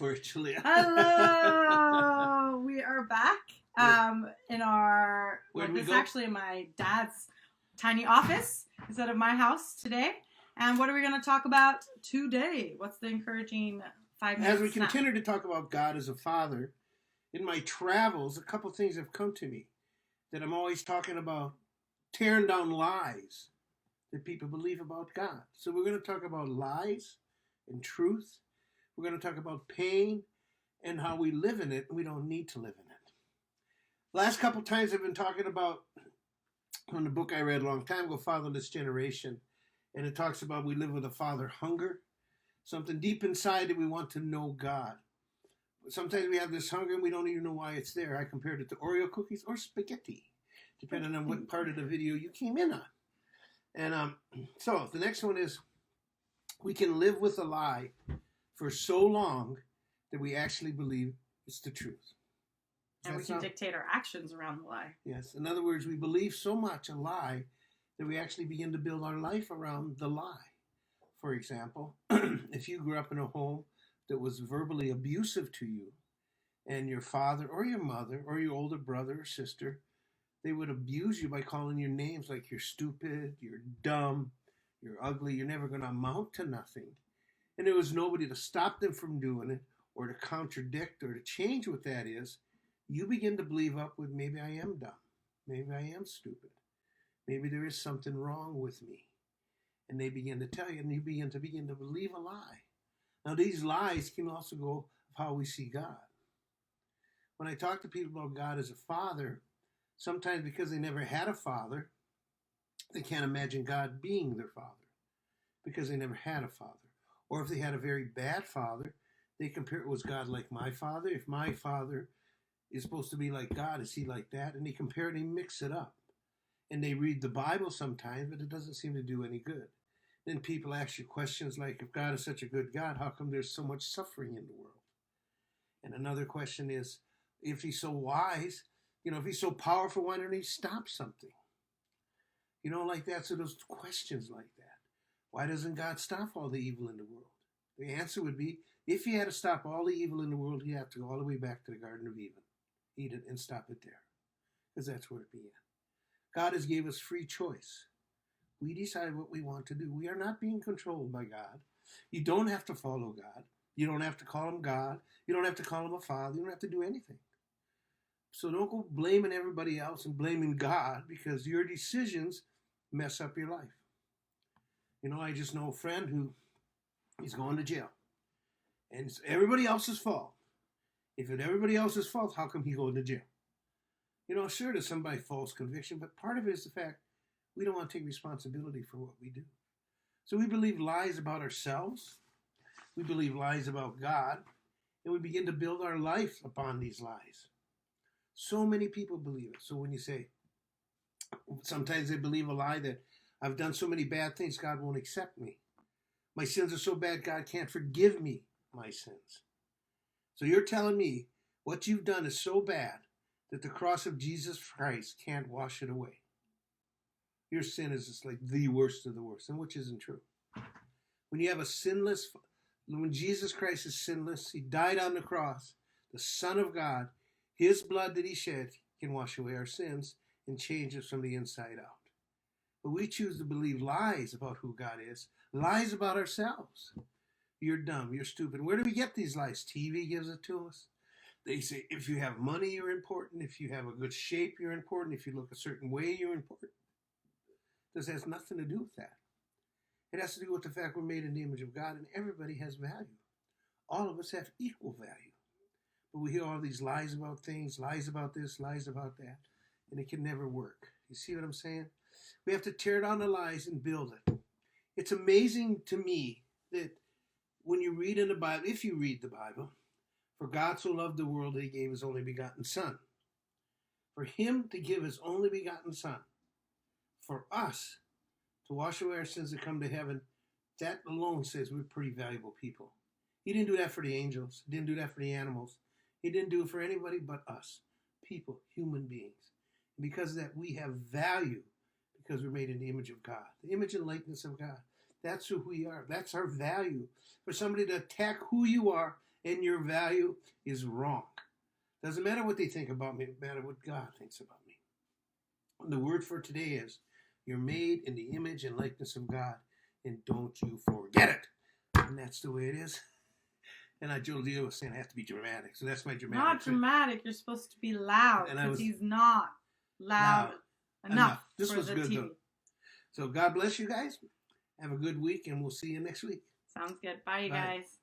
for it, JoLeah. Hello! We are back in our... Where'd we this go? is actually my dad's tiny office instead of my house today. And what are we going to talk about today? What's the encouraging 5 minutes? As we continue to talk about God as a father, in my travels, a couple things have come to me that I'm always talking about tearing down lies that people believe about God. So we're going to talk about lies and truth. We're going to talk about pain and how we live in it, and we don't need to live in it. Last couple times I've been talking about from the book I read a long time ago, Fatherless Generation, and it talks about we live with a father hunger, something deep inside that we want to know God. Sometimes we have this hunger and we don't even know why it's there. I compared it to Oreo cookies or spaghetti, depending on what part of the video you came in on. And so the next one is we can live with a lie for so long that we actually believe it's the truth. And we can dictate our actions around the lie. Yes. In other words, we believe so much a lie that we actually begin to build our life around the lie. For example, if you grew up in a home that was verbally abusive to you, and your father or your mother or your older brother or sister, they would abuse you by calling you names like you're stupid, you're dumb, you're ugly, you're never going to amount to nothing. And there was nobody to stop them from doing it or to contradict or to change what that is. You begin to believe up with, maybe I am dumb, maybe I am stupid, maybe there is something wrong with me. And they begin to tell you, and you begin to believe a lie. Now, these lies can also go of how we see God. When I talk to people about God as a father, sometimes because they never had a father, they can't imagine God being their father because they never had a father. Or if they had a very bad father, they compare, was God like my father? If my father is supposed to be like God, is he like that? And they compare and they mix it up. And they read the Bible sometimes, but it doesn't seem to do any good. Then people ask you questions like, if God is such a good God, how come there's so much suffering in the world? And another question is, if he's so wise, if he's so powerful, why don't he stop something? Like that. So those questions like that. Why doesn't God stop all the evil in the world? The answer would be, if he had to stop all the evil in the world, he'd have to go all the way back to the Garden of Eden and stop it there. Because that's where it began. God has gave us free choice. We decide what we want to do. We are not being controlled by God. You don't have to follow God. You don't have to call him God. You don't have to call him a father. You don't have to do anything. So don't go blaming everybody else and blaming God because your decisions mess up your life. I just know a friend who is going to jail. And it's everybody else's fault. If it's everybody else's fault, how come he going to jail? Sure, there's somebody false conviction, but part of it is the fact we don't want to take responsibility for what we do. So we believe lies about ourselves. We believe lies about God. And we begin to build our life upon these lies. So many people believe it. So when you say, sometimes they believe a lie that I've done so many bad things, God won't accept me. My sins are so bad, God can't forgive me my sins. So you're telling me what you've done is so bad that the cross of Jesus Christ can't wash it away. Your sin is just like the worst of the worst, and which isn't true. When you have when Jesus Christ is sinless, he died on the cross, the Son of God, his blood that he shed can wash away our sins and change us from the inside out. But we choose to believe lies about who God is, lies about ourselves. You're dumb, you're stupid. Where do we get these lies? TV gives it to us. They say if you have money, you're important. If you have a good shape, you're important. If you look a certain way, you're important. This has nothing to do with that. It has to do with the fact we're made in the image of God and everybody has value. All of us have equal value. But we hear all these lies about things, lies about this, lies about that, and it can never work. You see what I'm saying? We have to tear down the lies and build it. It's amazing to me that when you read in the Bible, if you read the Bible, for God so loved the world that he gave his only begotten Son. For him to give his only begotten Son, for us to wash away our sins and come to heaven, that alone says we're pretty valuable people. He didn't do that for the angels. He didn't do that for the animals. He didn't do it for anybody but us, people, human beings. And because of that, we have value because we're made in the image of God, the image and likeness of God. That's who we are. That's our value. For somebody to attack who you are and your value is wrong. Doesn't matter what they think about me, it matters what God thinks about me. The word for today is, you're made in the image and likeness of God, and don't you forget it. And that's the way it is. And JoLeah was saying I have to be dramatic, so that's my dramatic. Not dramatic. You're supposed to be loud, because he's not loud enough. This for was the good, TV. though. So God bless you guys. Have a good week, and we'll see you next week. Sounds good. Bye, you Bye. guys.